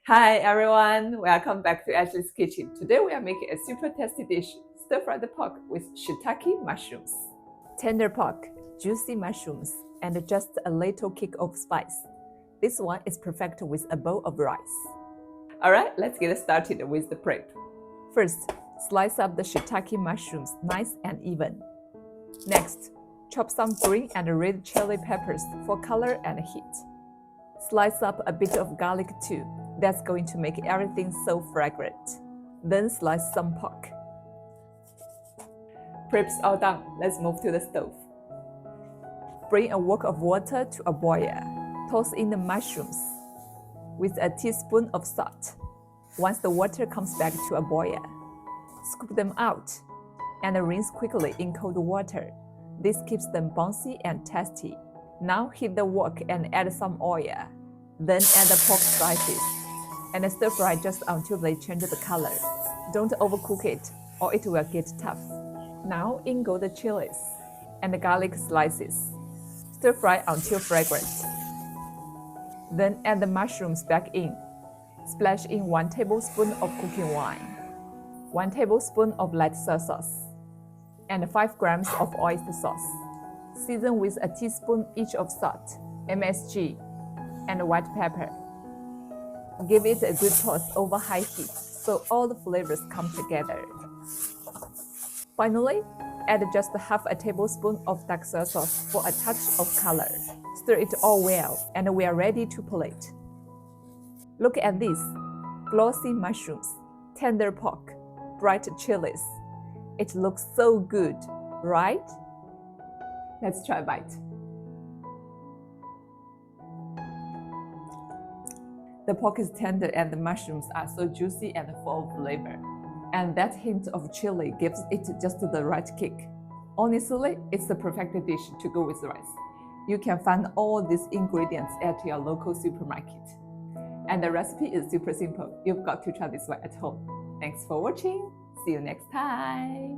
Hi everyone, welcome back to Ashley's Kitchen. Today we are making a super tasty dish, stir-fried pork with shiitake mushrooms. Tender pork, juicy mushrooms, and just a little kick of spice. This one is perfect with a bowl of rice. Alright, let's get started with the prep. First, slice up the shiitake mushrooms nice and even. Next, chop some green and red chili peppers for color and heat. Slice up a bit of garlic too. That's going to make everything so fragrant. Then slice some pork. Preps all done. Let's move to the stove. Bring a wok of water to a boil. Toss in the mushrooms with a teaspoon of salt. Once the water comes back to a boil, scoop them out and rinse quickly in cold water. This keeps them bouncy and tasty. Now heat the wok and add some oil. Then add the pork slices and stir fry just until they change the color. Don't overcook it or it will get tough. Now in go the chilies and the garlic slices. Stir fry until fragrant. Then add the mushrooms back in. Splash in 1 tablespoon of cooking wine, 1 tablespoon of light soy sauce, and 5 grams of oyster sauce. Season with a teaspoon each of salt, MSG, and white pepper. Give it a good toss over high heat so all the flavors come together. Finally, add just half a tablespoon of dark soy sauce for a touch of color. Stir it all well and we are ready to plate. Look at this, glossy mushrooms, tender pork, bright chilies. It looks so good, right? Let's try a bite. The pork is tender and the mushrooms are so juicy and full of flavor. And that hint of chili gives it just the right kick. Honestly, it's the perfect dish to go with rice. You can find all these ingredients at your local supermarket. And the recipe is super simple. You've got to try this one at home. Thanks for watching. See you next time.